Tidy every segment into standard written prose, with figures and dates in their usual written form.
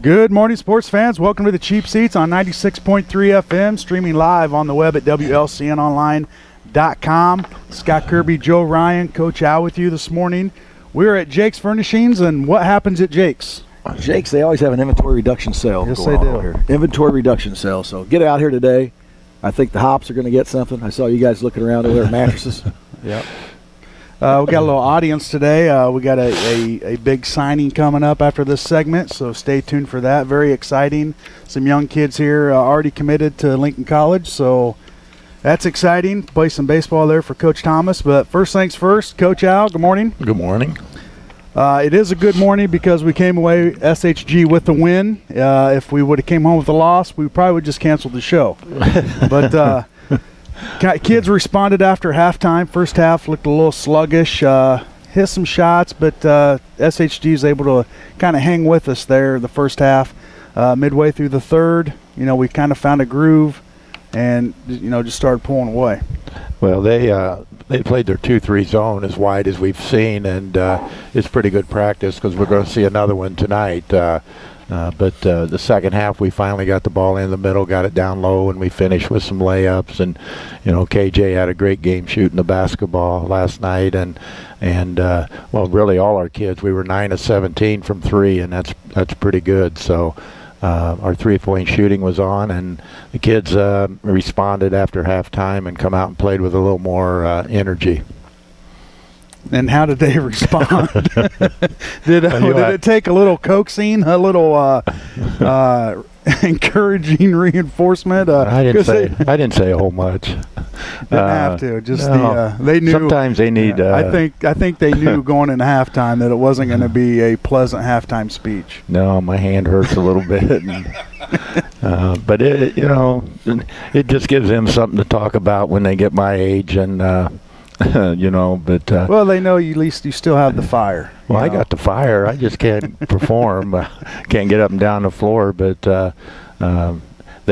Good morning, sports fans. Welcome to the Cheap Seats on 96.3 FM, streaming live on the web at WLCNonline.com. Scott Kirby, Joe Ryan, Coach Al with you this morning. We're at Jake's Furnishings, and what happens at Jake's? Jake's, they always have an inventory reduction sale. Yes, they do. Here. Inventory reduction sale. So get out here today. I think the Hops are going to get something. I saw you guys looking around over there at mattresses. Yep. We got a little audience today. We got a big signing coming up after this segment, so stay tuned for that. Very exciting. Some young kids here already committed to Lincoln College, so that's exciting. Play some baseball there for Coach Thomas. But first things first, Coach Al, good morning. Good morning. It is a good morning because we came away SHG with the win. If we would have came home with a loss, we probably would just canceled the show. But kids responded after halftime. First half looked a little sluggish, hit some shots, but SHG is able to kind of hang with us there the first half. Midway through the third, we kind of found a groove and, just started pulling away. Well, they played their 2-3 zone as wide as we've seen, and it's pretty good practice because we're going to see another one tonight. But the second half, we finally got the ball in the middle, got it down low, and we finished with some layups. And KJ had a great game shooting the basketball last night, and well, really all our kids. We were 9 of 17 from three, and that's pretty good. So our 3-point shooting was on, and the kids responded after halftime and come out and played with a little more energy. And how did they respond? Did it take a little coaxing, a little encouraging reinforcement? I didn't say a whole much. Didn't have to. Just they knew. Sometimes they need. I think they knew going into halftime that it wasn't going to be a pleasant halftime speech. No, my hand hurts a little bit, but it just gives them something to talk about when they get my age and. Well, they know at least you still have the fire. Well, I got the fire. I just can't perform. Can't get up and down the floor. But they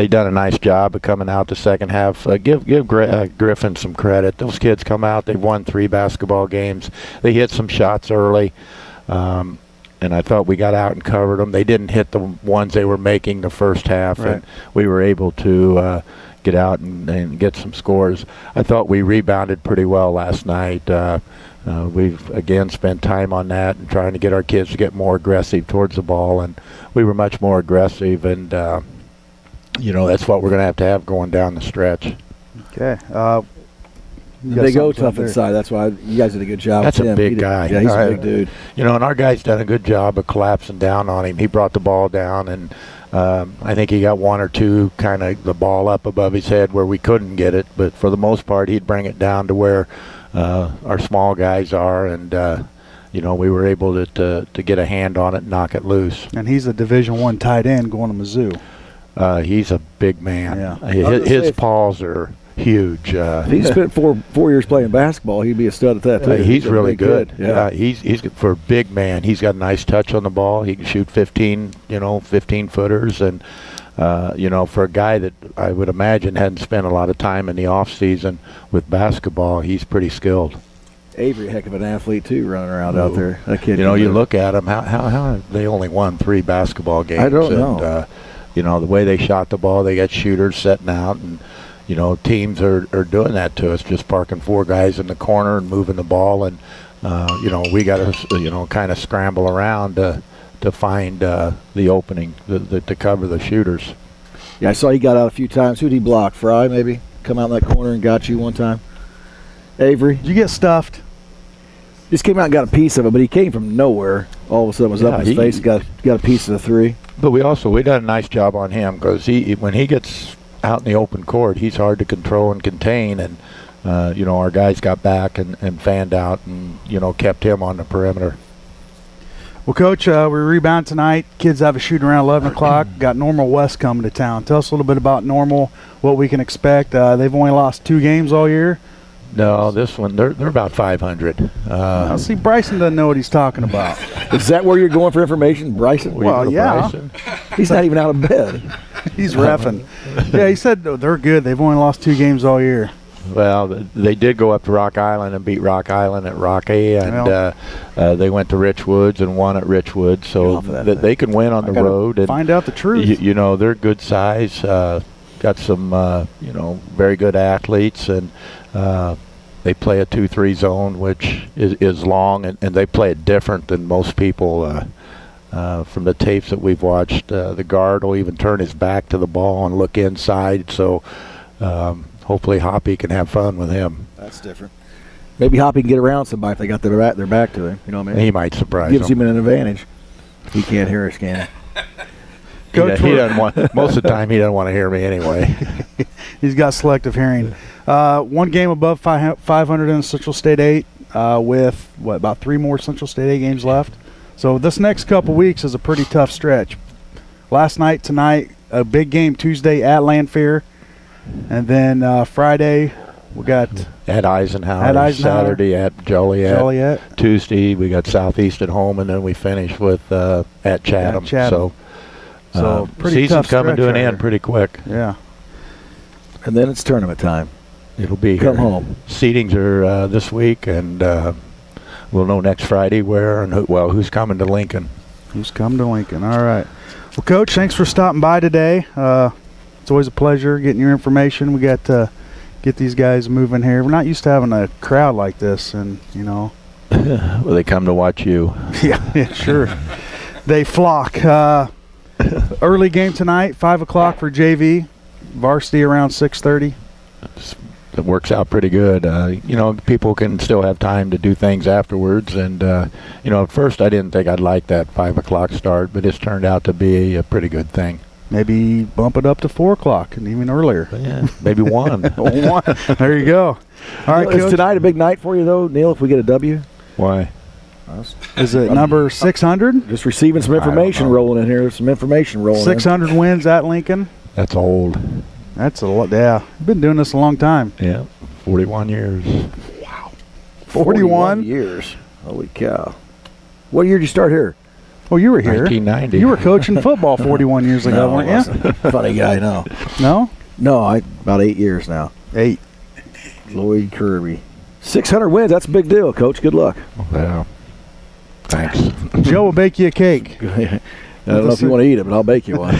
done a nice job of coming out the second half. Give Griffin some credit. Those kids come out. They've won 3 basketball games. They hit some shots early, and I thought we got out and covered them. They didn't hit the ones they were making the first half, right. And we were able to get out and get some scores. I thought we rebounded pretty well last night. We've again spent time on that and trying to get our kids to get more aggressive towards the ball, and we were much more aggressive, and that's what we're going to have going down the stretch. Okay. They go tough inside. That's why you guys did a good job. That's a big guy. Yeah, he's a big dude. And our guy's done a good job of collapsing down on him. He brought the ball down, and I think he got 1 or 2 kind of the ball up above his head where we couldn't get it. But for the most part, he'd bring it down to where our small guys are, and we were able to get a hand on it and knock it loose. And he's a Division I tight end going to Mizzou. He's a big man. Yeah. His paws are huge. If he spent four years playing basketball, he'd be a stud at that too. He's really good. Yeah, he's for a big man. He's got a nice touch on the ball. He can shoot 15 footers, and for a guy that I would imagine hadn't spent a lot of time in the off season with basketball, he's pretty skilled. Avery, a heck of an athlete too, running around out there. That kid. You look at him. How they only won 3 basketball games? I don't know. The way they shot the ball, they got shooters setting out, and teams are doing that to us, just parking 4 guys in the corner and moving the ball, and we got to kind of scramble around to find the opening to cover the shooters. Yeah, I saw he got out a few times. Who'd he block? Fry maybe come out in that corner and got you one time. Avery, did you get stuffed? Just came out and got a piece of it, but he came from nowhere. All of a sudden, was up his face. Got a piece of the 3. But we done a nice job on him because when he gets out in the open court, he's hard to control and contain, and our guys got back and fanned out and kept him on the perimeter. Well, Coach, we rebound tonight. Kids have a shooting around 11 o'clock. Got Normal West coming to town. Tell us a little bit about Normal, what we can expect. They've only lost 2 games all year. No, this one, they're about 500. See, Bryson doesn't know what he's talking about. Is that where you're going for information, Bryson? Well, yeah. Bryson? He's not even out of bed. He's reffing. Yeah, he said they're good. They've only lost 2 games all year. Well, they did go up to Rock Island and beat Rock Island at Rocky, and they went to Richwoods and won at Richwoods, so they can win on the road. And find out the truth. You know, they're good size. Got some, you know, very good athletes, and they play a 2-3 zone, which is long, and they play it different than most people. From the tapes that we've watched, the guard will even turn his back to the ball and look inside, so hopefully Hoppy can have fun with him. That's different. Maybe Hoppy can get around somebody if they got their back to him. You know what I mean? He might surprise Gives him an advantage. He can't hear us, can he? He doesn't want. Most of the time, he doesn't want to hear me anyway. He's got selective hearing. One game above 500 in Central State 8, with about 3 more Central State 8 games left. So this next couple weeks is a pretty tough stretch. Last night, tonight, a big game Tuesday at Lanphier, and then Friday we got at Eisenhower. Saturday at Joliet. Tuesday we got Southeast at home, and then we finish with at Chatham. So pretty season's tough coming to an right end pretty quick. Yeah. And then it's tournament time. It'll be Come here. home. Seedings are this week, and we'll know next Friday where and who's coming to Lincoln. Who's coming to Lincoln? All right. Well, Coach, thanks for stopping by today. It's always a pleasure getting your information. We got to get these guys moving here. We're not used to having a crowd like this, and you know. Well, they come to watch you. yeah, sure. They flock. Early game tonight, 5 o'clock for JV. Varsity around 6:30. It works out pretty good. You know, people can still have time to do things afterwards. And, you know, at first I didn't think I'd like that 5 o'clock start, but it's turned out to be a pretty good thing. Maybe bump it up to 4 o'clock and even earlier. Yeah, maybe 1. 1. There you go. All right, Is tonight a big night for you, though, Neil, if we get a W? Why? Is it number 600? Just receiving some information rolling in here. Some information rolling 600 in. wins at Lincoln. That's old. That's a lot. Yeah, been doing this a long time. Yeah, 41 years. Wow. 41 years. Holy cow. What year did you start here? Oh, you were here. 1990. You were coaching football 41 years ago, weren't you? Funny guy, no. No? No, about 8 years now. 8. Lloyd Kirby. 600 wins. That's a big deal, Coach. Good luck. Yeah. Thanks. Joe will bake you a cake. I don't know if you want to eat it, but I'll bake you one.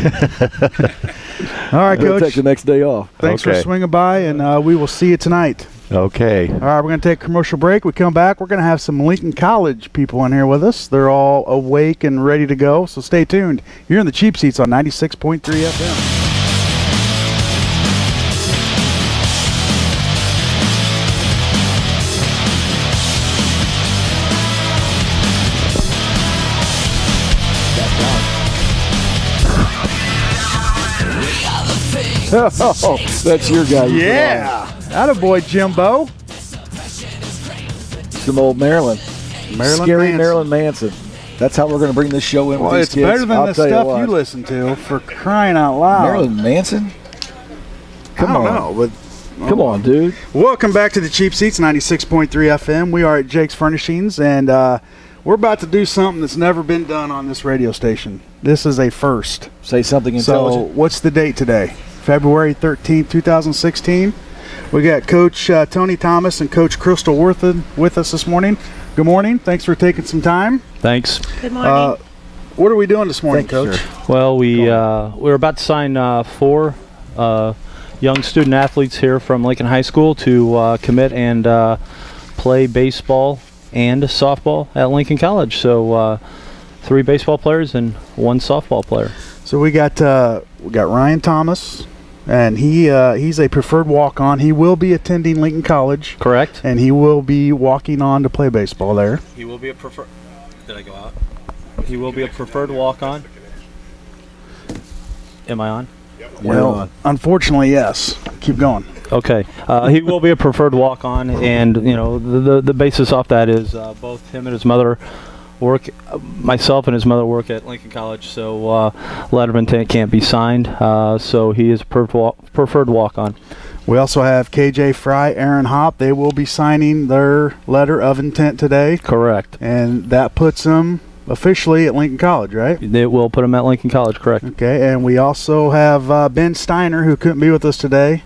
All right, Coach. Take the next day off. Thanks for swinging by, and we will see you tonight. Okay. All right, we're going to take a commercial break. We come back. We're going to have some Lincoln College people in here with us. They're all awake and ready to go, so stay tuned. You're in the Cheap Seats on 96.3 FM. Oh, that's your guy. Yeah. Attaboy, Jimbo. Some old Marilyn. Scary Manson. Marilyn Manson. That's how we're going to bring this show in with these it's kids. better than the stuff you listen to, for crying out loud. Marilyn Manson? Come on, dude. Welcome back to the Cheap Seats, 96.3 FM. We are at Jake's Furnishings, and we're about to do something that's never been done on this radio station. This is a first. Say something intelligent. So, what's the date today? February 13th, 2016. We got Coach Tony Thomas and Coach Crystal Wurth with us this morning. Good morning. Thanks for taking some time. Thanks. Good morning. What are we doing this morning, Coach? Well, we're about to sign 4 young student athletes here from Lincoln High School to commit and play baseball and softball at Lincoln College. So 3 baseball players and 1 softball player. So we got Ryan Thomas, and he's a preferred walk-on. He will be attending Lincoln College. Correct. And he will be walking on to play baseball there. He will be a preferred. Did I go out? He will be a preferred walk-on. Am I on? Well, unfortunately, yes. Keep going. Okay. He will be a preferred walk-on, and you know the basis off that is both him and his mother work. Myself and his mother work at Lincoln College, so letter of intent can't be signed. So he is a preferred walk-on. We also have KJ Fry, Aaron Hopp. They will be signing their letter of intent today. Correct. And that puts them officially at Lincoln College, right? They will put him at Lincoln College, correct. Okay, and we also have Ben Steiner, who couldn't be with us today.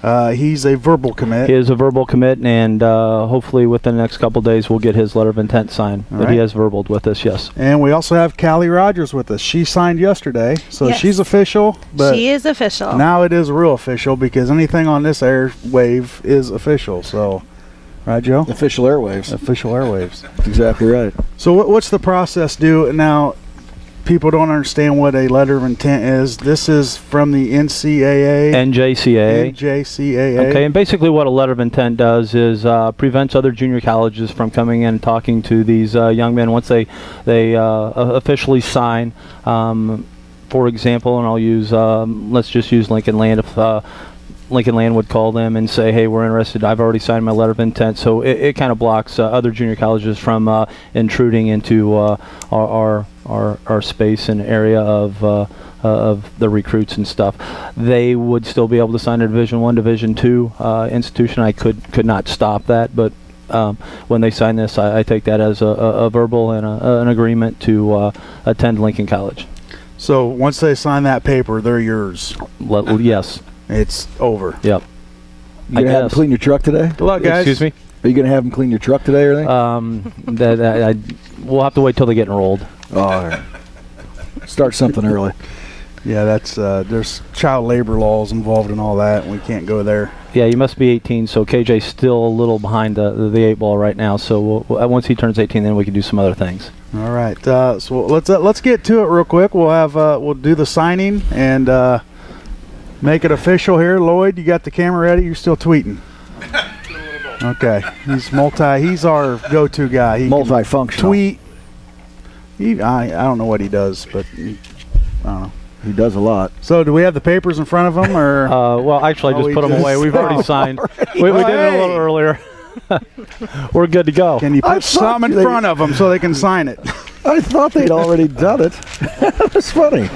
He's a verbal commit. He is a verbal commit, and hopefully within the next couple days we'll get his letter of intent signed. But he has verbaled with us, yes. And we also have Callie Rogers with us. She signed yesterday, so Yes. she's official. But She is official. now it is real official because anything on this airwave is official. So, right, Joe? Official airwaves. Official airwaves. That's exactly right. So what's the process do now? People don't understand what a letter of intent is. This is from the NCAA. NJCAA. NJCAA. Okay, and basically what a letter of intent does is prevents other junior colleges from coming in and talking to these young men once they officially sign. For example, and I'll use, let's just use Lincoln Land. If Lincoln Land would call them and say, hey, we're interested, I've already signed my letter of intent. So it kind of blocks other junior colleges from intruding into our space and area of the recruits and stuff. They would still be able to sign a Division I, Division II institution. I could not stop that, but when they sign this, I take that as a verbal and an agreement to attend Lincoln College. So once they sign that paper, they're yours. Yes. It's over. Yep. You going to have them clean your truck today? Good luck, guys. Excuse me? Are you going to have them clean your truck today or anything? We'll have to wait till they get enrolled. Oh, all right. Start something early. Yeah, that's there's child labor laws involved in all that, and we can't go there. Yeah, you must be 18, so KJ's still a little behind the 8 ball right now. So once he turns 18, then we can do some other things. All right. So let's get to it real quick. We'll do the signing and make it official here. Lloyd, you got the camera ready? You're still tweeting. Okay. He's our go-to guy. He Multifunctional. Tweet. I don't know what he does, but I don't know. He does a lot. So do we have the papers in front of him, or? Well, actually, I just put them away. We've already signed. We did it a little earlier. We're good to go. Can you put something in front of them so they can sign it? I thought they'd already done it. That's funny.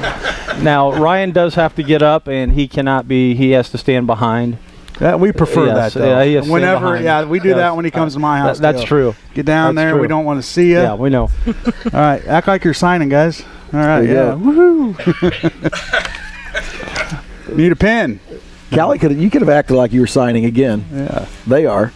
Now, Ryan does have to get up, and he cannot be. He has to stand behind. We prefer Yes, that, though. yeah, he has to stand Whenever, behind. we do Yes. that when he comes to my house. That's too. true. Get down That's there. true. We don't want to see you. Yeah, we know. All right. Act like you're signing, guys. All right. There you Yeah. go. Woohoo. Need a pen. Callie, you could have acted like you were signing again. Yeah. They are.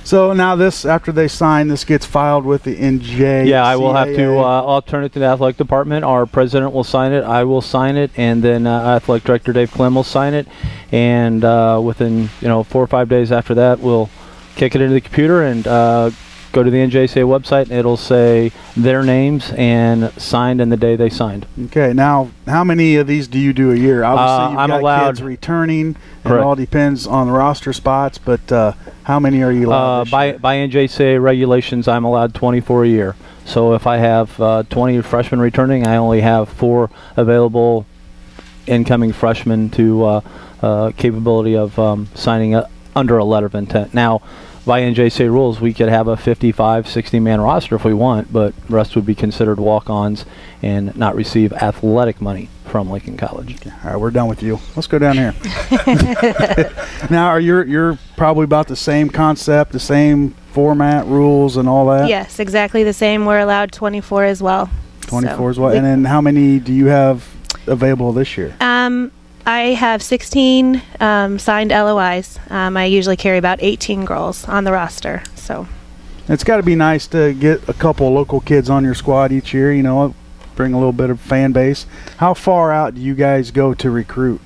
So now after they sign, this gets filed with the NJ. Yeah, I will have to. I'll turn it to the athletic department. Our president will sign it. I will sign it, and then athletic director Dave Clem will sign it. And within 4 or 5 days after that, we'll kick it into the computer and go to the NJCA website, and it'll say their names and signed and the day they signed. Okay. Now, how many of these do you do a year? Obviously, I'm you've got allowed- kids returning. It Correct. all depends on the roster spots, but how many are you allowed? By NJCA regulations, I'm allowed 24 a year. So if I have 20 freshmen returning, I only have 4 available incoming freshmen to capability of signing under a letter of intent. Now, by NJCA rules, we could have a 55, 60-man roster if we want, but the rest would be considered walk-ons and not receive athletic money from Lincoln College. All right, we're done with you. Let's go down here. Now, you're probably about the same concept, the same format, rules, and all that? Yes, exactly the same. We're allowed 24 as well. 24 as well. And then how many do you have available this year? I have 16 signed LOIs. I usually carry about 18 girls on the roster. So It's got to be nice to get a couple local kids on your squad each year, bring a little bit of fan base. How far out do you guys go to recruit?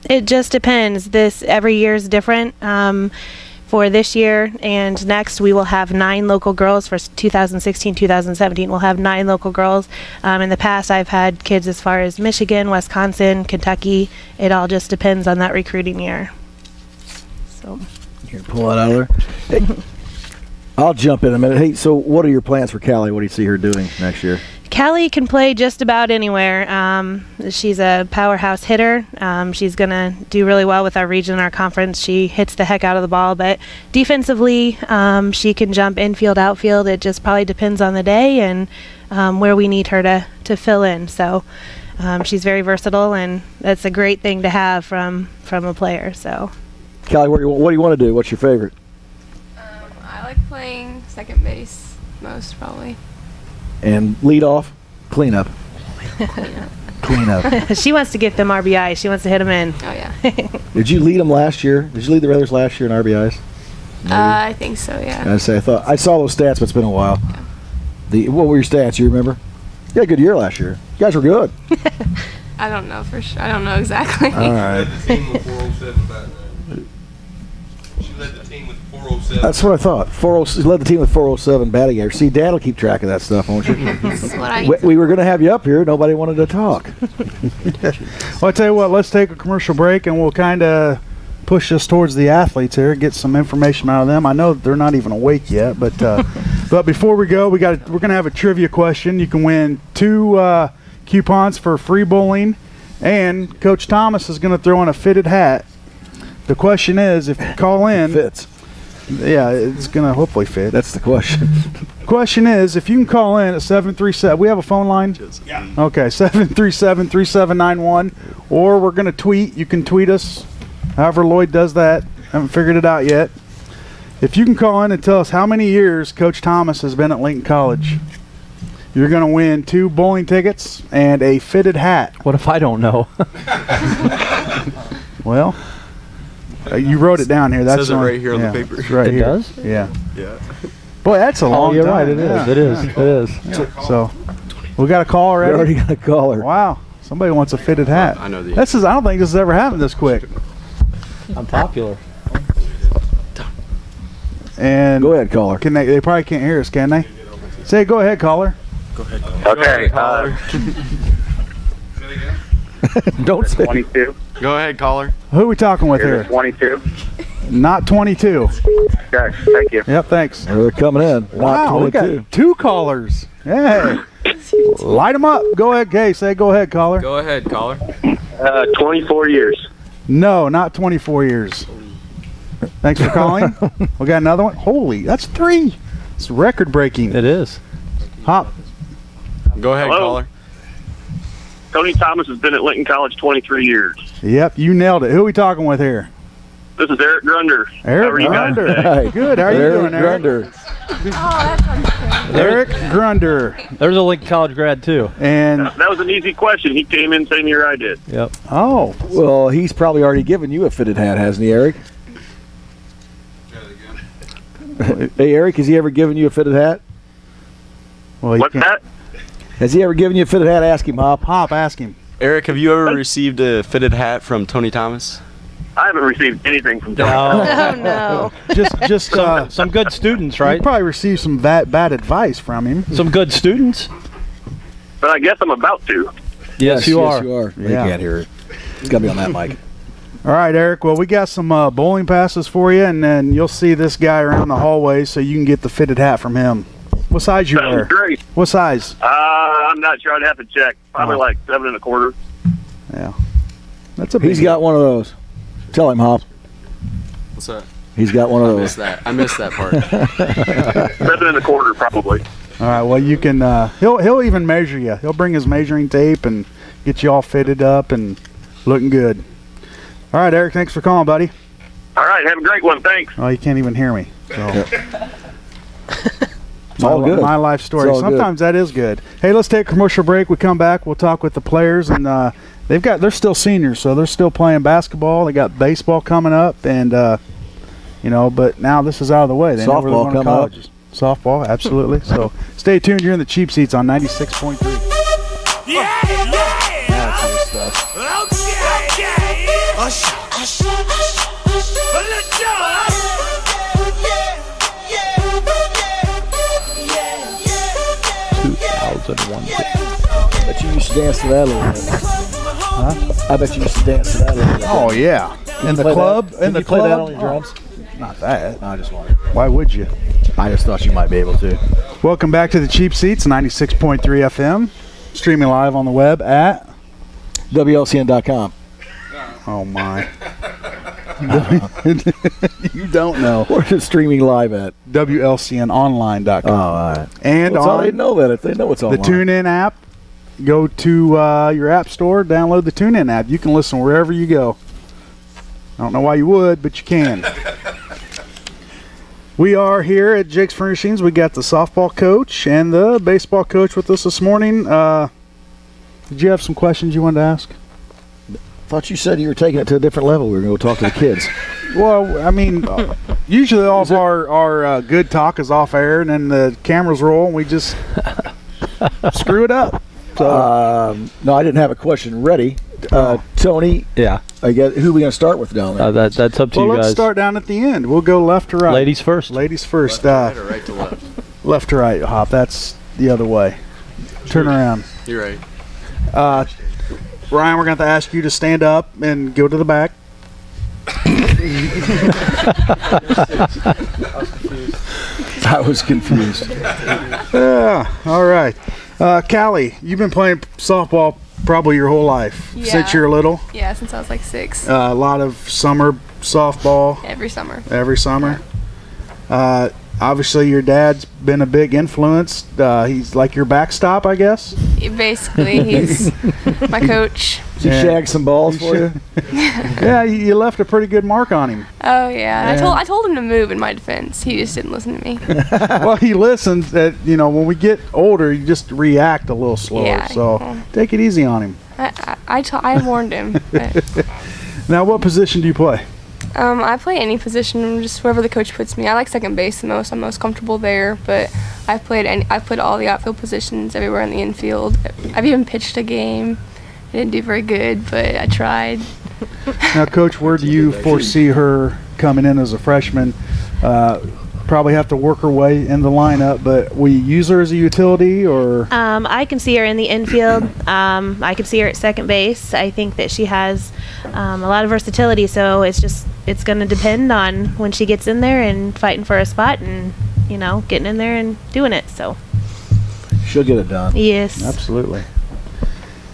it just depends. Every year is different. For this year and next, we will have 9 local girls. For 2016, 2017, we'll have 9 local girls. In the past, I've had kids as far as Michigan, Wisconsin, Kentucky. It all just depends on that recruiting year. So, You can pull that out of there. Hey, I'll jump in a minute. Hey, so what are your plans for Callie? What do you see her doing next year? Callie can play just about anywhere. She's a powerhouse hitter. She's going to do really well with our region, our conference. She hits the heck out of the ball. But defensively, she can jump infield, outfield. It just probably depends on the day and where we need her to fill in. So she's very versatile, and that's a great thing to have from a player. So, Callie, what do you want to do? What's your favorite? I like playing second base most, probably. And lead off, cleanup. Cleanup. She wants to get them RBIs. She wants to hit them in. Oh yeah. Did you lead them last year? Did you lead the Raiders last year in RBIs? I think so. Yeah. I thought I saw those stats, but it's been a while. What were your stats? You remember? You had a good year last year. You guys were good. I don't know for sure. I don't know exactly. All right. She led the team with 407. That's what I thought. She led the team with 407 batting average. See, Dad will keep track of that stuff, won't you? That's what I. We were going to have you up here. Nobody wanted to talk. Well, I tell you what, let's take a commercial break and we'll kind of push us towards the athletes here, get some information out of them. I know they're not even awake yet, but but before we go, we're going to have a trivia question. You can win 2 coupons for free bowling, and Coach Thomas is going to throw in a fitted hat. The question is, if you call in, Fits. yeah, it's going to hopefully fit. That's the question. Question is, if you can call in at 737, we have a phone line? Yeah. Okay, 737-3791, or we're going to tweet. You can tweet us, however Lloyd does that. Haven't figured it out yet. If you can call in and tell us how many years Coach Thomas has been at Lincoln College, you're going to win 2 bowling tickets and a fitted hat. What if I don't know? Well, you wrote it down here. That's says it right here on the paper. It's right It here. does? Yeah. Yeah. Boy, that's a long Oh, you're time. right. It is. Yeah. It is. It is. So, we got a call We already? already got a caller. Wow. Somebody wants a fitted hat. I know the I don't think this has ever happened this quick. I'm popular. And Go ahead, caller. Can they probably can't hear us, can they? Say, go ahead, caller. Okay, Don't say. 22. Go ahead, caller. Who are we talking with Here's here? 22. Not 22. Okay, thank you. Yep, thanks. They're coming in. Wow, we Not 22. got 2 callers. Hey. Light them up. Go ahead, Gay. Say, go ahead, caller. Go ahead, caller. 24 years. No, not 24 years. Thanks for calling. We got another one. Holy, that's 3. It's record breaking. It is. Hop. Go ahead, Hello? caller. Tony Thomas has been at Lincoln College 23 years. Yep, you nailed it. Who are we talking with here? This is Eric Grunder. How are Eric you guys Grunder. today? Hey, Good. How are you doing, Eric? Grunder. Oh, that sounds good. Eric Grunder. There's a Lincoln College grad too. And, That was an easy question. He came in same year I did. Yep. oh, Well, he's probably already given you a fitted hat, hasn't he, Eric? Hey, Eric, has he ever given you a fitted hat? well, you What's can't. that? Has he ever given you a fitted hat? Ask him, Hop. Hop, ask him. Eric, have you ever received a fitted hat from Tony Thomas? I haven't received anything from Tony. Oh, no. Just Some good students, you right? probably received some bad advice from him. Some good students. But I guess I'm about to. Yes, you are. Yes, you are. Yeah. You can't hear it. It's got to be on that mic. All right, Eric. Well, we got some bowling passes for you, and then you'll see this guy around the hallway so you can get the fitted hat from him. What size you Sounds wear? great. What size? I'm not sure. I'd have to check. Probably like 7 1/4. Yeah. That's a big He's got one of those. Tell him, Hop. What's that? He's got one of I those. missed that. I missed that part. 7 1/4 probably. All right. Well, you can. He'll even measure you. He'll bring his measuring tape and get you all fitted up and looking good. All right, Eric. Thanks for calling, buddy. All right, have a great one. Thanks. Oh, you can't even hear me. So. It's all good. My life story. It's all good. Sometimes that is good. Hey, let's take a commercial break. We come back. We'll talk with the players, and they're still seniors, so they're still playing basketball. They got baseball coming up, and but now this is out of the way. They know where they're Softball going to coming up. colleges. Softball, absolutely. So stay tuned. You're in the Cheap Seats on 96.3. I bet you used to dance to that a little bit. Huh? I bet you used to dance to that a little bit. Oh yeah, in the Play club. that? In Can the you play club. that on your drums? Not that. No, I just wanted. Why would you? I just thought you might be able to. Welcome back to the Cheap Seats, 96.3 FM, streaming live on the web at. WLCN.com. Oh my. You don't know. Where's it streaming live at? WLCNonline.com. Oh, all right. And Well, on they know that if they know it's the online. TuneIn app, go to your app store, download the TuneIn app. You can listen wherever you go. I don't know why you would, but you can. We are here at Jake's Furnishings. We got the softball coach and the baseball coach with us this morning. Did you have some questions you wanted to ask? Thought you said you were taking it to a different level. We were going to go talk to the kids. Well, I mean, usually all of our good talk is off air, and then the cameras roll, and we just screw it up. So, no, I didn't have a question ready. Tony, Yeah. I guess who are we going to start with down there? That's up to you guys. let's start down at the end. We'll go left to right. Ladies first. Ladies first. Left to right or right to left? Left to right, Hop. That's the other way. Turn around. You're right. Ryan, we're going to have to ask you to stand up and go to the back. I was confused. All right. Callie, you've been playing softball probably your whole life since you're little. Yeah, since I was like 6. A lot of summer softball. Every summer. Every summer. Obviously, your dad's been a big influence. He's like your backstop, I guess. Basically, he's my coach. Did he shag some balls for you? Yeah, you left a pretty good mark on him. Oh yeah, I told him to move. In my defense, he just didn't listen to me. Well, he listens. When we get older, you just react a little slower. Yeah, so take it easy on him. I warned him. But. Now, what position do you play? I play any position, just wherever the coach puts me. I like second base the most. I'm most comfortable there, but I've played all the outfield positions everywhere in the infield. I've even pitched a game. I didn't do very good, but I tried. Now, Coach, where do you foresee her coming in as a freshman? Probably have to work her way in the lineup, but will you use her as a utility, or? I can see her in the infield. I can see her at second base. I think that she has a lot of versatility, so it's going to depend on when she gets in there and fighting for a spot and, getting in there and doing it. So she'll get it done. Yes. Absolutely.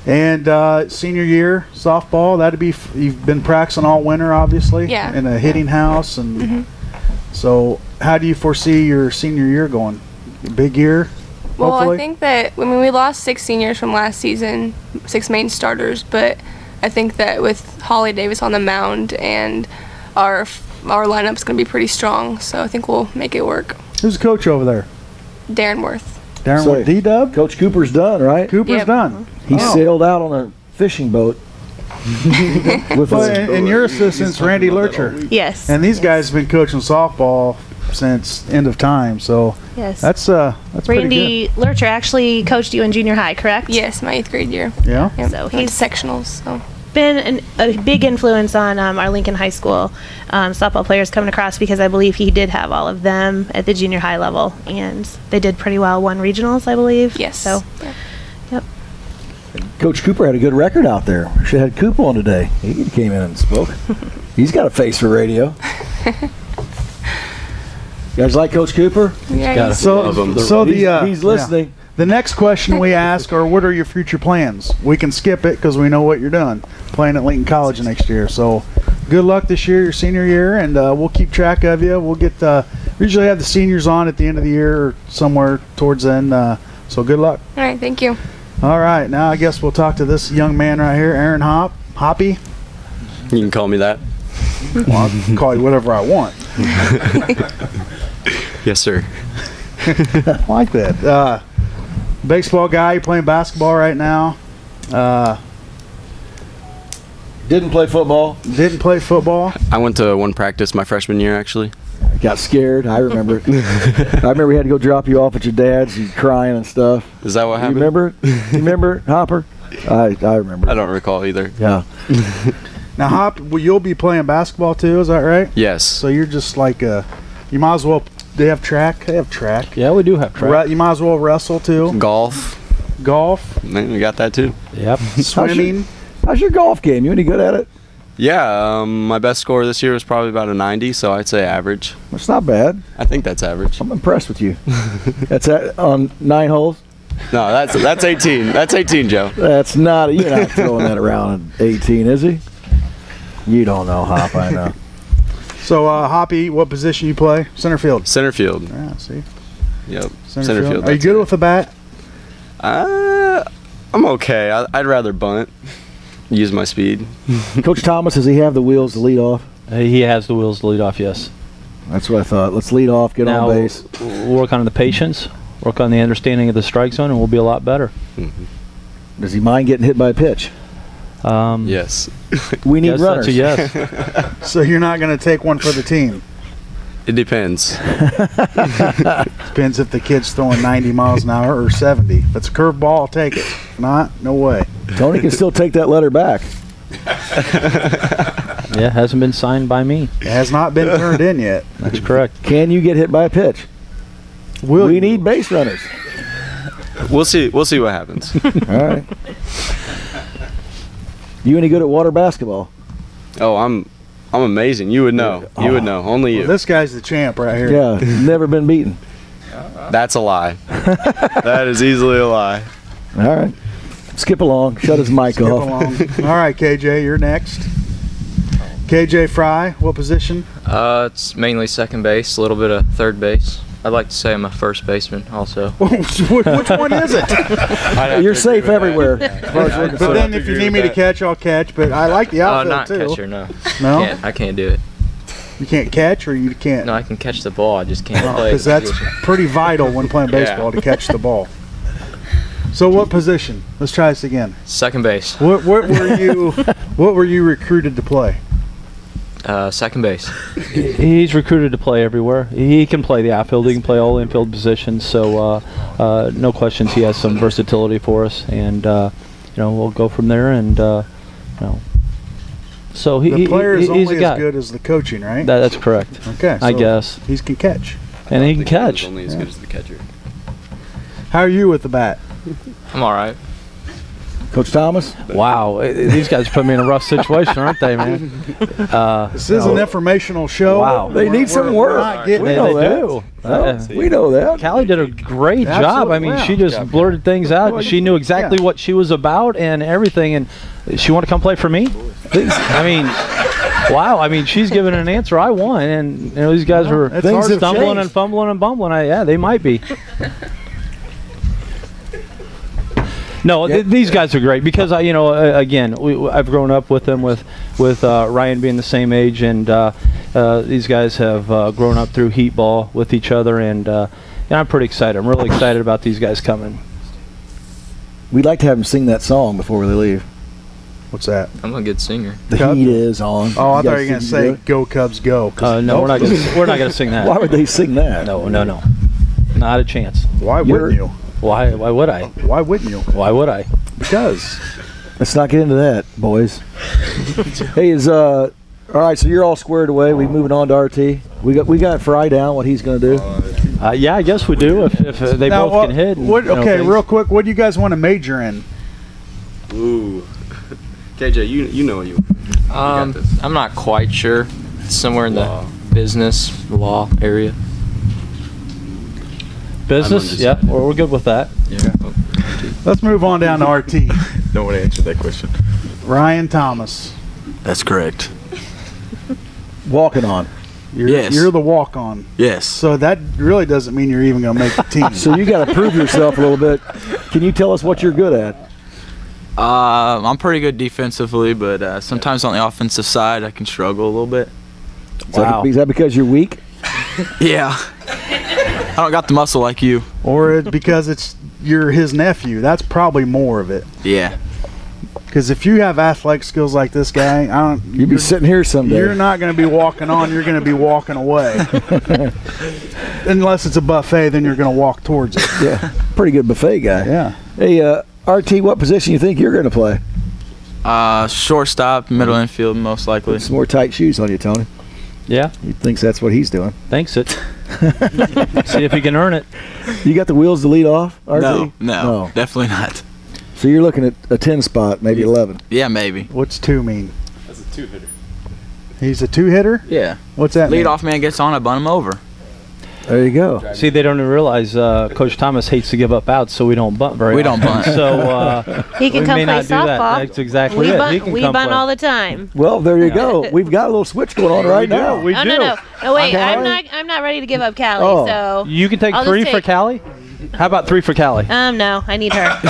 And senior year softball, that'd be you've been practicing all winter, obviously. Yeah. In a hitting house, and so how do you foresee your senior year going? Big year. Well, hopefully? I think that we lost 6 seniors from last season, 6 main starters, but I think that with Holly Davis on the mound and our lineup's going to be pretty strong, so I think we'll make it work. Who's the coach over there? Darren Worth. Darren So, Worth. D-Dub? Coach Cooper's done, right? Cooper's Yep. done. He sailed out on a fishing boat. with Well, us. and your assistant's Randy Lurcher. Yes. And these guys have been coaching softball since end of time, so Yes. that's pretty Randy Lurcher actually coached you in junior high, correct? Yes, my 8th grade year. good. Yeah. Yep. So He's he's sectionals. So. been a big influence on our Lincoln High School softball players coming across, because I believe he did have all of them at the junior high level, and they did pretty well. Won regionals, I believe. Yes. So, Yeah. yep. Coach Cooper had a good record out there. Should have had Coop on today. He came in and spoke. He's got a face for radio. You guys like Coach Cooper? Yeah. he's- He's listening. The next question we ask are, what are your future plans? We can skip it because we know what you're doing, playing at Lincoln College next year. So good luck this year, your senior year, and we'll keep track of you. We'll get we usually have the seniors on at the end of the year or somewhere towards then. So good luck. All right. Thank you. All right, now I guess we'll talk to this young man right here, Aaron Hoppy. You can call me that. Well, I can call you whatever I want. Yes, sir. I like that. Baseball guy, you playing basketball right now. Didn't play football. Didn't play football. I went to one practice my freshman year, actually. Got scared. I remember it. I remember we had to go drop you off at your dad's. You crying and stuff. Is that what You happened? remember it? You remember it, Hopper? I remember. I don't recall either. Yeah. Now, Hop, you'll be playing basketball too, is that right? Yes. So you're just like you might as well. They have track. They have track. Yeah, we do have track. You might as well wrestle too. Golf. Golf, Man, we got that too. Yep. swimming. How's your golf game? You any good at it? Yeah, my best score this year was probably about a 90, so I'd say average. It's not bad. I think that's average. I'm impressed with you. That's on 9 holes. No, that's 18. That's 18, Joe. That's not. You're not throwing that around at 18, is he? You don't know, Hop. I know. So, Hoppy, what position you play? Center field. Center field. Yeah, see. Yep. Center field. Are you that's good it. with the bat? I'm okay. I'd rather bunt. Use my speed. Coach Thomas, does he have the wheels to lead off? He has the wheels to lead off, yes. That's what I thought. Let's lead off, get Now, on base. we'll work on the patience, work on the understanding of the strike zone, and we'll be a lot better. Does he mind getting hit by a pitch? Yes. We need runners. That's a yes. So you're not going to take one for the team? It depends. Depends if the kid's throwing 90 miles an hour or 70. If it's a curveball, I'll take it. If not, no way. Tony can still take that letter back. Yeah, hasn't been signed by me. It has not been turned in yet. That's correct. Can you get hit by a pitch? We need base runners. We'll see. We'll see what happens. All right. You any good at water basketball? Oh, I'm amazing. You would know. You would know. Only you. Well, this guy's the champ right here. Yeah, never been beaten. That's a lie. That is easily a lie. All right. Skip along. Shut his mic Skip off. along. All right, KJ, you're next. KJ Fry, what position? It's mainly second base, a little bit of third base. I'd like to say I'm a first baseman also. Which one is it? You're safe everywhere. But then if you need me to catch, I'll catch. But I like the outfield not too. catcher, no. No? I can't do it. You can't catch or you can't? No, I can catch the ball. I just can't play. Because that's pretty vital when playing baseball to catch the ball. So what position? Let's try this again. Second base. What were you recruited to play? Second base. He's recruited to play everywhere. He can play the outfield. He can play all infield positions. So no questions. He has some versatility for us, and we'll go from there. And so the player is he's only a guy. as good as the coaching, right? That's correct. Okay, I so guess he can catch. And he can catch. Only as good as the catcher. How are you with the bat? I'm all right. Coach Thomas? Wow, these guys put me in a rough situation, aren't they, man? This is an informational show. Wow. They need some work. We know that. We know that. Callie did a great job. I mean, she just blurted things out. And she knew exactly what she was about and everything. And she wanted to come play for me? I mean, wow. I mean, she's giving an answer. I won. And these guys were stumbling and fumbling and bumbling. Yeah, they might be. No, these guys are great because I've grown up with them with Ryan being the same age, and these guys have grown up through heat ball with each other, and I'm pretty excited. I'm really excited about these guys coming. We'd like to have them sing that song before they leave. What's that? I'm a good singer. The heat is on. Oh, I thought you were going to say "Go Cubs, Go." No, we're not going to sing that. Why would they sing that? No, not a chance. Why wouldn't you? Why would I? Why wouldn't you? Why would I? Because. Let's not get into that, boys. Hey, all right, so you're all squared away. We're moving on to RT. We got Fry down, what he's going to do. Yeah, I guess we do if they now, both can hit. And, real quick, what do you guys want to major in? Ooh. KJ, you know you. I'm not quite sure. It's somewhere in the business law area. Business? Yeah, we're good with that. Yeah. Let's move on down to RT. No one answered that question. Ryan Thomas. That's correct. Walking on. You're the walk-on. Yes. So that really doesn't mean you're even going to make the team. So you got to prove yourself a little bit. Can you tell us what you're good at? I'm pretty good defensively, but sometimes on the offensive side I can struggle a little bit. Is that because you're weak? Yeah. I don't got the muscle like you. Or because you're his nephew. That's probably more of it. Yeah. Because if you have athletic skills like this guy, you'd be sitting here someday. You're not going to be walking on. You're going to be walking away. Unless it's a buffet, then you're going to walk towards it. Yeah, pretty good buffet guy. Yeah. Hey, RT, what position you think you're going to play? Shortstop, middle infield, most likely. Some more tight shoes on you, Tony. Yeah. He thinks that's what he's doing. Thinks it. See if he can earn it. You got the wheels to lead off, RT? No, definitely not. So you're looking at a 10 spot, maybe 11. Yeah, maybe. What's 2 mean? That's a 2-hitter. He's a 2-hitter? Yeah. What's that mean? Leadoff man gets on, I bunt him over. There you go. See, they don't even realize Coach Thomas hates to give up outs, so we don't bunt very often. We don't bunt. So he can come play softball. That's exactly it. We bunt all the time. Well, there you go. We've got a little switch going on right now. We do. No, wait. I'm not ready to give up Callie. So you can take 3 for Callie. How about 3 for Callie? No, I need her.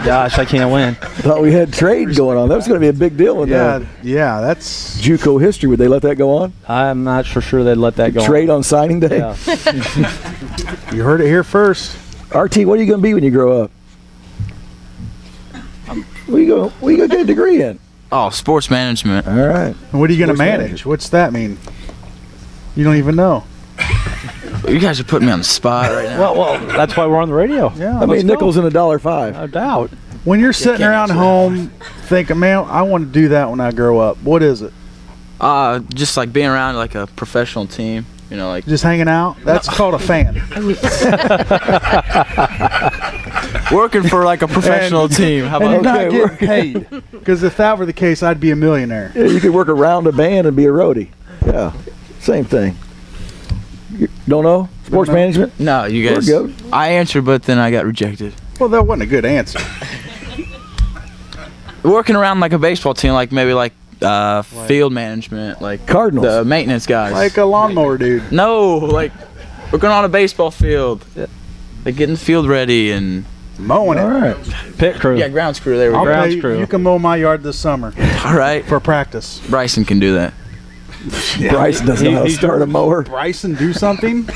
Gosh, I can't win. Thought we had trade going on. That was going to be a big deal in that's JUCO history. Would they let that go on? I'm not sure they'd let that go trade on signing day? Yeah. You heard it here first. RT, what are you going to be when you grow up? What you gonna get a degree in? Oh, sports management. All right. And what are you going to Sports manage? What's that mean? You don't even know. You guys are putting me on the spot right now. Well, that's why we're on the radio. Yeah. I mean, nickels and $1.05. No doubt. When you're sitting around home thinking, man, I want to do that when I grow up, what is it? Just like being around like a professional team. You know, like Just hanging out? That's called a fan. working for like a professional team. How And about you're not getting paid. Because if that were the case, I'd be a millionaire. Yeah, you could work around a band and be a roadie. Yeah, same thing. You don't know sports management? No, you guys. We're good. I answered, but then I got rejected. Well, that wasn't a good answer. Working around like a baseball team, like maybe like field management, like Cardinals. the maintenance guys. Like a lawnmower dude. No, like working on a baseball field, like getting the field ready and Mowing it. All right. Pit crew. yeah, grounds crew. There we I'll go. pay you can mow my yard this summer All right, for practice. Bryson can do that. Bryson doesn't know how to start a mower. Bryson do something? I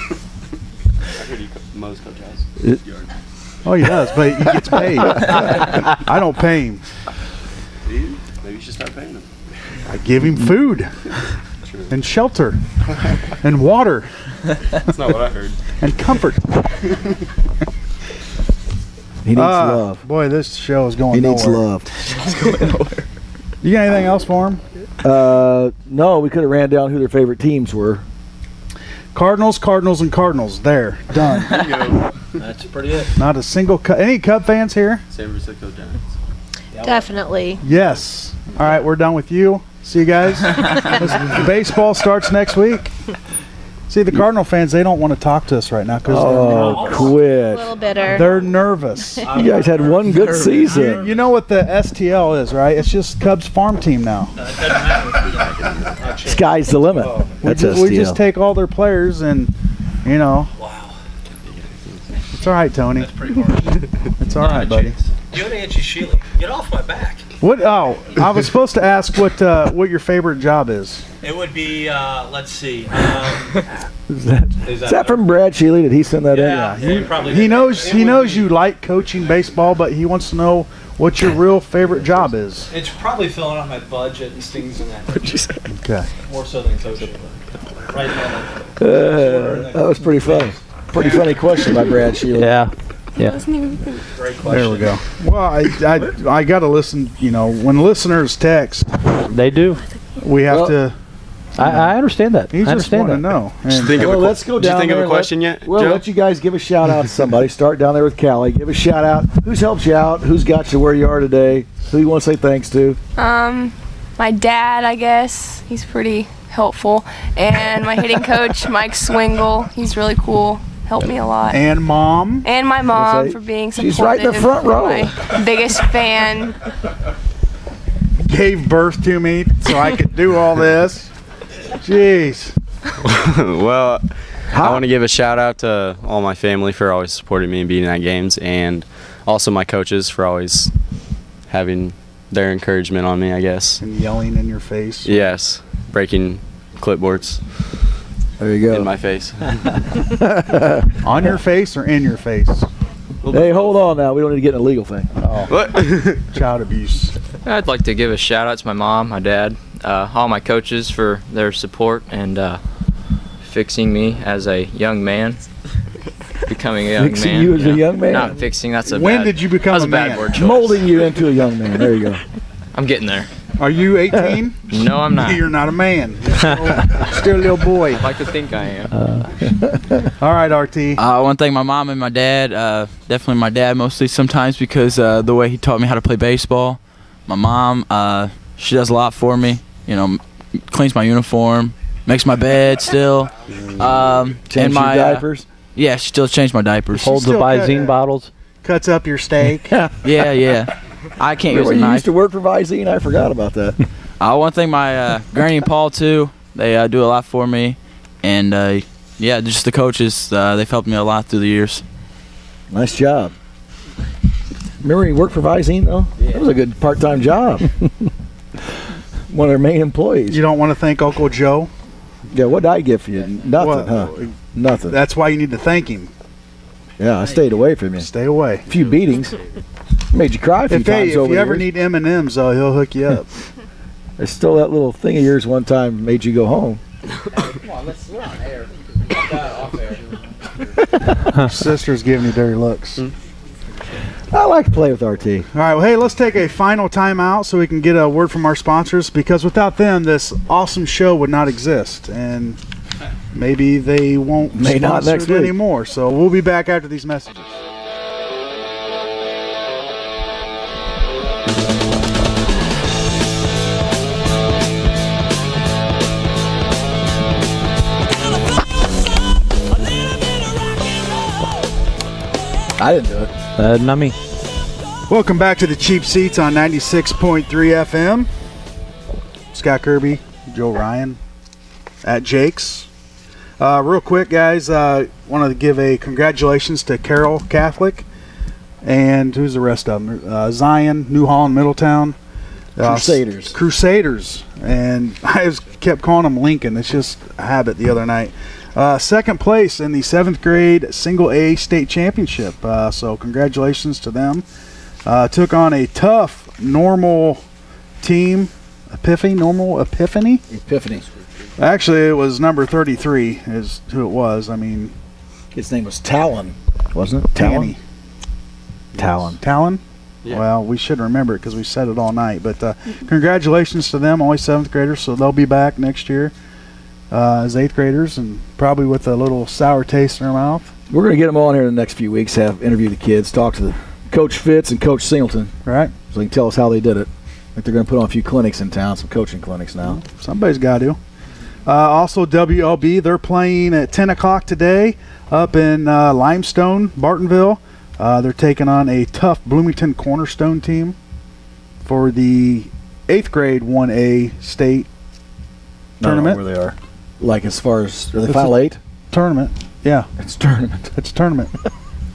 heard he mows Coach House. Oh, he does, but he gets paid. I don't pay him. Maybe you should start paying him. I give him food and shelter and water That's not what I heard. and comfort. He needs love. Boy, this show is going He nowhere. needs love. You got anything else for him? No, we could have ran down who their favorite teams were. Cardinals, Cardinals, and Cardinals. There, done. There you go. That's pretty it. Not a single any Cub fans here? San Francisco Giants. Definitely. Yes. All right, we're done with you. See you guys. Baseball starts next week. See, the Cardinal fans, they don't want to talk to us right now because Oh, A quit. little bitter. they're nervous. You guys had one good season. You know what the STL is, right? It's just Cubs farm team now. Sky's the limit. That's We just STL. take all their players and, you know. Wow. It's all right, Tony. That's pretty hard. It's all right, buddy. You and Angie Sheely, get off my back. What? Oh, I was supposed to ask what your favorite job is. It would be, let's see. Is that from Brad Sheely? Did he send that Yeah, in? he probably He did. knows It would be- you like coaching baseball, but he wants to know what your real favorite job is. It's probably filling out my budget and things in that. What'd you say? Okay. More so than coaching. Right now. That was pretty funny. Pretty funny question by Brad Sheely. Yeah. Yeah. Great question. There we go. Well, I got to listen. You know, when listeners text, They do. we have to. I understand that. He I just want understand to that. know. Did you And- think of Well, a, let's go did you down think of there a and question yet, Well, Joe? let you guys give a shout out to somebody. Start down there with Callie. Give a shout out. Who's helped you out? Who's got you where you are today? Who you want to say thanks to? My dad, I guess. He's pretty helpful. And my hitting coach, Mike Swingle. He's really cool. Helped me a lot. and mom. And my mom say, for being supportive. she's right in the front row. My biggest fan. Gave birth to me so I could do all this. Jeez. Well, I want to give a shout out to all my family for always supporting me and being at games, and also my coaches for always having their encouragement on me, I guess. And yelling in your face. Yes, breaking clipboards There you go. in my face. On your face or in your face? Hey, hold on now. We don't need to get in a legal thing. What? Child abuse. I'd like to give a shout out to my mom, my dad, all my coaches for their support and fixing me as a young man. Becoming a young Fixing man. you as a young man? Not fixing. That's a When bad, did you become that's a a bad man? word choice. Molding you into a young man. There you go. I'm getting there. Are you 18? No, I'm not. You're not a man. Still a little boy. I'd like to think I am. All right, RT. I want to thank my mom and my dad. Definitely my dad mostly sometimes because the way he taught me how to play baseball. My mom, she does a lot for me. You know, cleans my uniform, makes my bed still. Change and my your diapers. Yeah, she still changed my diapers. Holds the still got- Visine bottles. Cuts up your steak. Yeah. I can't use Remember a when you knife. used to work for Visine? I forgot about that. I want to thank my Granny and Paul too. They do a lot for me, and yeah, just the coaches. They've helped me a lot through the years. Nice job. Remember you worked for Visine though? Yeah. That was a good part-time job. One of their main employees. You don't want to thank Uncle Joe? Yeah, what did I get for you? Nothing, Well, huh? Nothing. That's why you need to thank him. Yeah, I stayed away from you. Stay away. A few beatings. Made you cry a few times If over you the ever years. need M&Ms, he'll hook you up. There's still that little thing of yours one time made you go home. Come on, we're on air. Off air. Sister's giving you dirty looks. I like to play with RT. All right, well, hey, let's take a final timeout so we can get a word from our sponsors, because without them, this awesome show would not exist, and maybe they won't May not sponsor next it week. anymore. So we'll be back after these messages. I didn't do it. Not me. Welcome back to the Cheap Seats on 96.3 FM. Scott Kirby, Joe Ryan, at Jake's. Real quick, guys, wanted to give a congratulations to Carroll Catholic and who's the rest of them? Zion, New Holland, Middletown. Crusaders. And I just kept calling them Lincoln. It's just a habit the other night. Second place in the 7th grade single A state championship. So congratulations to them. Took on a tough normal team. Epiphany. Actually, it was number 33 is who it was. I mean, his name was Talon, wasn't it? Talon. Talon? Yeah. Well, we should remember it because we said it all night. But congratulations to them, only 7th graders, so they'll be back next year as 8th graders, and probably with a little sour taste in their mouth. We're going to get them on here in the next few weeks, interview the kids, talk to the Coach Fitz and Coach Singleton. Right. So they can tell us how they did it. I think they're going to put on a few clinics in town, some coaching clinics now. Somebody's got to. Also, WLB, they're playing at 10 o'clock today up in Limestone, Bartonville. They're taking on a tough Bloomington Cornerstone team for the 8th grade 1A state tournament. Where they are. Like as far as, are they Final 8? Tournament. Yeah. It's tournament. It's a tournament.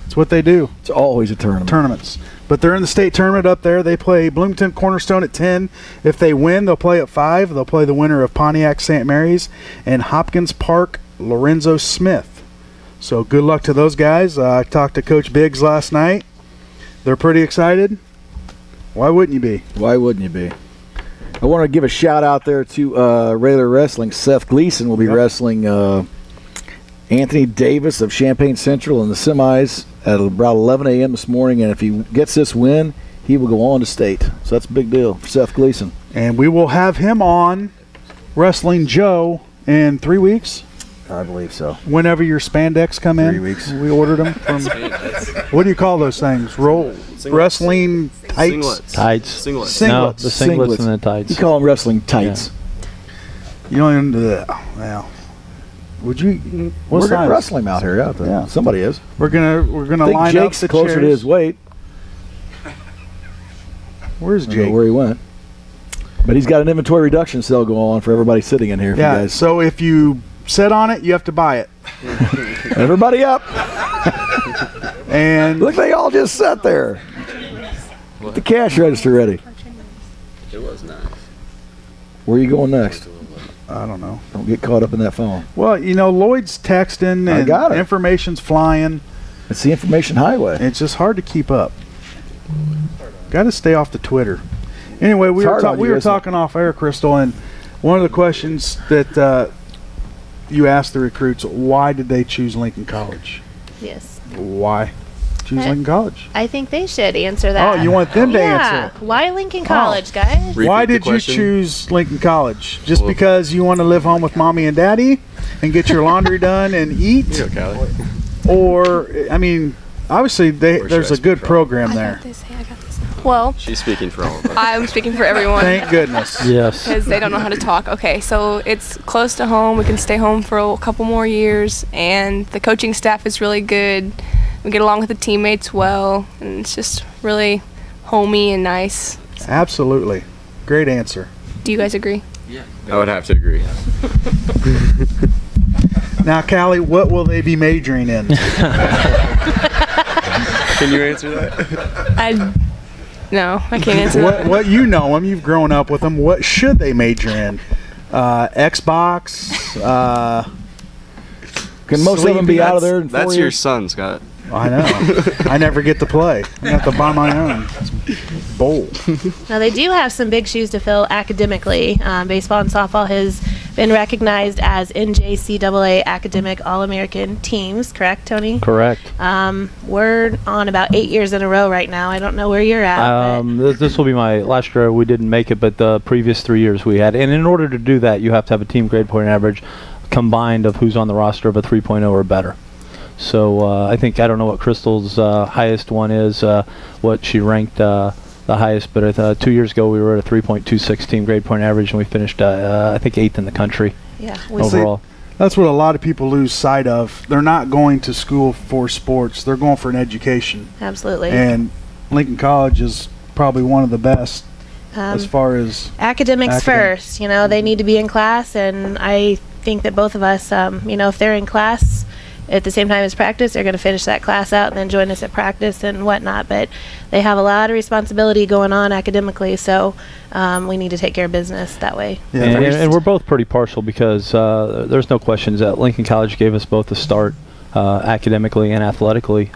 It's what they do. It's always a tournament. Tournaments. But they're in the state tournament up there. They play Bloomington Cornerstone at 10. If they win, they'll play at 5. They'll play the winner of Pontiac St. Mary's and Hopkins Park Lorenzo Smith. So good luck to those guys. I talked to Coach Biggs last night. They're pretty excited. Why wouldn't you be? Why wouldn't you be? I want to give a shout out there to regular wrestling. Seth Gleason will be wrestling Anthony Davis of Champaign Central in the semis at about 11 a.m. this morning, and if he gets this win, he will go on to state. So that's a big deal for Seth Gleason. And we will have him on Wrestling Joe in 3 weeks. I believe so. Whenever your spandex come in. 3 weeks. We ordered them from, what do you call those things? Wrestling tights? Tights. Singlets. No, the singlets and the tights. You call them wrestling tights. You don't even do that. Well, would you? What We're size? going to wrestle him out here. Out there. Yeah. Somebody is. We're gonna I think line Jake's up the closer chairs. to his weight. Where's I don't know Jake? where he went. But he's got an inventory reduction sale going on for everybody sitting in here. Yeah. You guys. So if you sit on it, you have to buy it. Everybody up. And look, they all just sat there. Get the cash register ready. It was nice. Where are you going next? I don't know. Don't get caught up in that phone. Well, you know, Lloyd's texting I and got it. information's flying. It's the information highway. It's just hard to keep up. Got to stay off the Twitter. Anyway, we were talking off air, Crystal, and one of the questions that you asked the recruits, why did they choose Lincoln College? Yes. Why choose Lincoln College? I think they should answer that. Oh, you want them to answer it? Why Lincoln College, guys? Why did you choose Lincoln College? Just because you want to live home with mommy and daddy and get your laundry done and eat? Or, I mean, obviously there's a good program there. Well, she's speaking for all of us. I'm speaking for everyone. Thank goodness. Yes. Because they don't know how to talk. Okay, so it's close to home. We can stay home for a couple more years, and the coaching staff is really good. We get along with the teammates well, and it's just really homey and nice. Absolutely. Great answer. Do you guys agree? Yeah. I would have to agree. Now, Callie, what will they be majoring in? Can you answer that? No, I can't answer that. What you know them, you've grown up with them. What should they major in? Xbox? Can most of them be out of there in 4 That's years? your son, Scott. I know. I never get to play. I have to buy my own bowl. Now, they do have some big shoes to fill academically. Baseball and softball has been recognized as NJCAA academic All-American teams, correct, Tony? Correct. We're on about 8 years in a row right now. I don't know where you're at. This will be my last year. We didn't make it, but the previous 3 years we had. And in order to do that, you have to have a team grade point average combined of who's on the roster of a 3.0 or better. So I don't know what Crystal's highest one is, what she ranked the highest, but 2 years ago we were at a 3.26 team grade point average, and we finished, I think, 8th in the country overall. See, that's what a lot of people lose sight of. They're not going to school for sports. They're going for an education. Absolutely. And Lincoln College is probably one of the best as far as academics first. They need to be in class, and I think that both of us, if they're in class at the same time as practice, they're going to finish that class out and then join us at practice and whatnot. But they have a lot of responsibility going on academically, so we need to take care of business that way. Yeah, and we're both pretty partial because there's no questions that Lincoln College gave us both a start academically and athletically.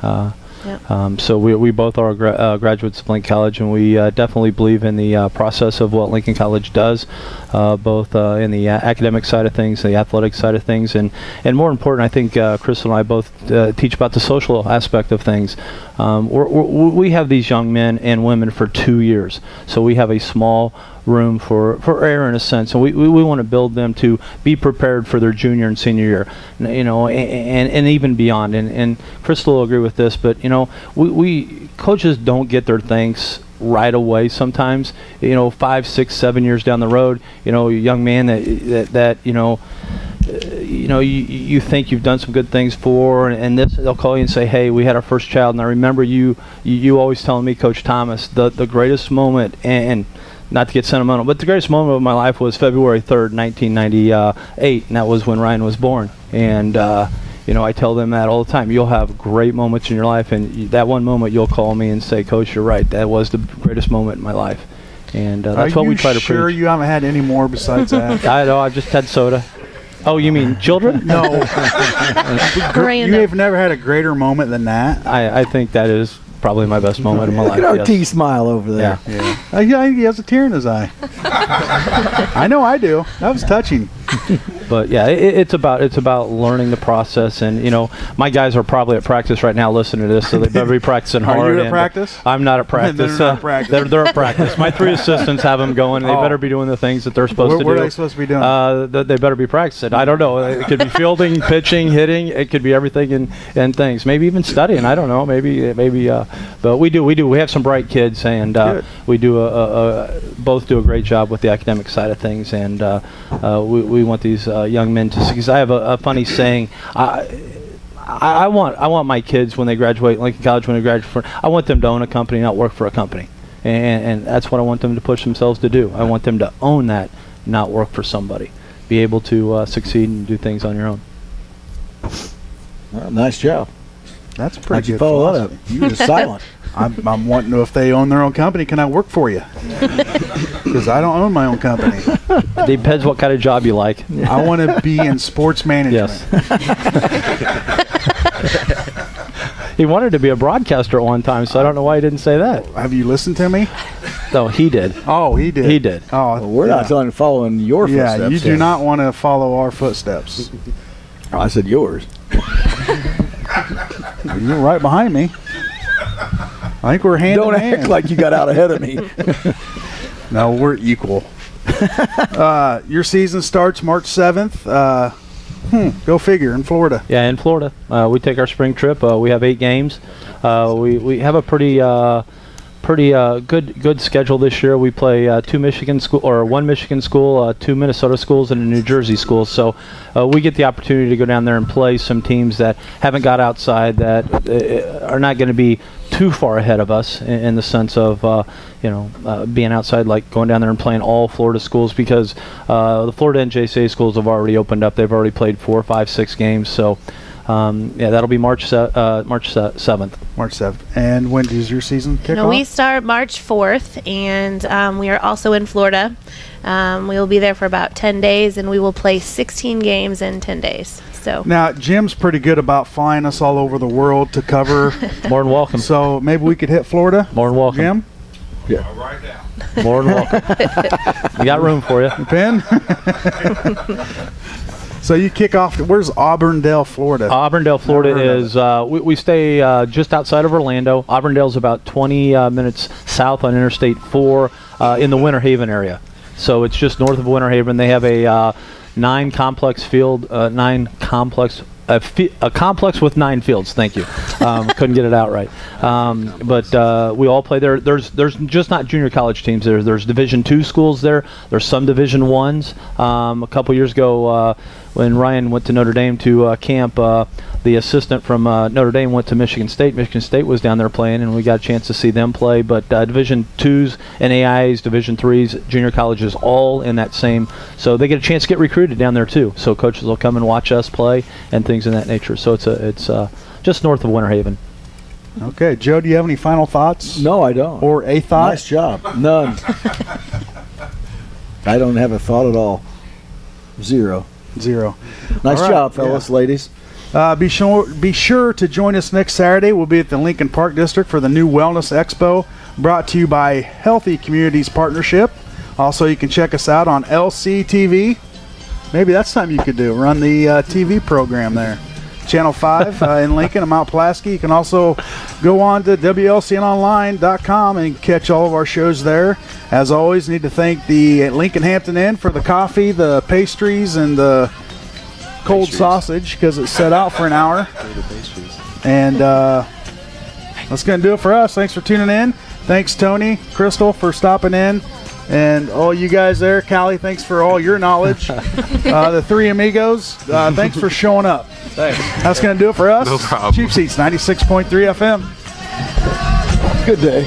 So we both are graduates of Lincoln College, and we definitely believe in the process of what Lincoln College does, both in the academic side of things, the athletic side of things, and more important, I think Crystal and I both teach about the social aspect of things. We have these young men and women for 2 years, so we have a small room for error in a sense, and we want to build them to be prepared for their junior and senior year, and even beyond. And Crystal will agree with this, but we coaches don't get their thanks right away sometimes. 5, 6, 7 years down the road, a young man that you think you've done some good things for, and this, they'll call you and say, hey, we had our first child, and I remember you always telling me, Coach Thomas, the greatest moment, and not to get sentimental, but the greatest moment of my life was February 3rd, 1998, and that was when Ryan was born. And I tell them that all the time. You'll have great moments in your life, and that one moment you'll call me and say, Coach, you're right, that was the greatest moment in my life. And that's what we try to preach. Are you sure you haven't had any more besides that? I know, I've just had soda. Oh, you mean children? No. You have never had a greater moment than that? I think that is probably my best moment of my life. Look at our T smile over there. Yeah, he has a tear in his eye. I know I do. That was touching. But yeah, it's about learning the process, and my guys are probably at practice right now listening to this, so they better be practicing hard. Are you at practice? I'm not at practice. They're not at practice. They're at practice. My 3 assistants have them going. They better be doing the things that they're supposed to do. What are they supposed to be doing? They better be practicing. I don't know. It could be fielding, pitching, hitting. It could be everything and things. Maybe even studying. I don't know. Maybe. But we do. We have some bright kids, and we do both do a great job with the academic side of things, and we want these young men to see. Because I have a funny saying. I want my kids when they graduate Lincoln College, when they graduate, I want them to own a company, not work for a company, and that's what I want them to push themselves to do. I want them to own that, not work for somebody. Be able to succeed and do things on your own. Well, nice job. That's pretty good. You follow that up? You were just silent. I'm wanting to know if they own their own company, can I work for you? Because I don't own my own company. Depends what kind of job you like. I want to be in sports management. Yes. He wanted to be a broadcaster at one time, so I don't know why he didn't say that. Have you listened to me? No, he did. Oh, he did. He did. Oh, well, we're not telling following your footsteps. Yeah, you do not want to follow our footsteps. Oh, I said yours. You're right behind me. I think we're hand Don't in hand. act like you got out ahead of me. No, we're equal. Your season starts March 7th. Go figure, in Florida. Yeah, in Florida. We take our spring trip. We have 8 games. We have a pretty good schedule this year. We play 1 Michigan school, 2 Minnesota schools, and a New Jersey school. So we get the opportunity to go down there and play some teams that haven't got outside, that are not going to be too far ahead of us in the sense of being outside, like going down there and playing all Florida schools, because the Florida NJCAA schools have already opened up. They've already played 4, 5, 6 games. So Yeah, that'll be March 7th. March 7th. And when does your season kick off? We start March 4th, and we are also in Florida. We will be there for about 10 days, and we will play 16 games in 10 days. So now, Jim's pretty good about flying us all over the world to cover. More than welcome. So maybe we could hit Florida. More than welcome. Jim? Yeah. Right now. More than welcome. We got room for you. Pen? So you kick off. Where's Auburndale, Florida? Auburndale, Florida is, we stay just outside of Orlando. Auburndale's about 20 minutes south on Interstate 4 in the Winter Haven area. So it's just north of Winter Haven. They have a 9-complex field, a complex with 9 fields. Thank you. Couldn't get it out right. But we all play there. There's just not junior college teams there. There's Division II schools there. There's some Division I's. A couple years ago, when Ryan went to Notre Dame to camp, the assistant from Notre Dame went to Michigan State. Michigan State was down there playing, and we got a chance to see them play. But Division IIs, NAIAs, Division IIIs, junior colleges, all in that same. So they get a chance to get recruited down there too. So coaches will come and watch us play and things of that nature. So it's just north of Winter Haven. Okay, Joe, do you have any final thoughts? No, I don't. Or a thought? Nice job. None. I don't have a thought at all. Zero. Nice job, fellas, ladies. Be sure to join us next Saturday. We'll be at the Lincoln Park District for the new Wellness Expo, brought to you by Healthy Communities Partnership. Also, you can check us out on LCTV. Maybe that's something you could do, run the TV program there. Channel 5 in Lincoln and Mount Pulaski. You can also go on to WLCNonline.com and catch all of our shows there. As always, need to thank the Lincoln Hampton Inn for the coffee, the pastries, and the cold sausage because it's set out for an hour. And that's going to do it for us. Thanks for tuning in. Thanks, Tony, Crystal, for stopping in. And all you guys there, Callie, thanks for all your knowledge. The three amigos, thanks for showing up. Thanks. That's going to do it for us. No problem. Cheap Seats, 96.3 FM. Good day.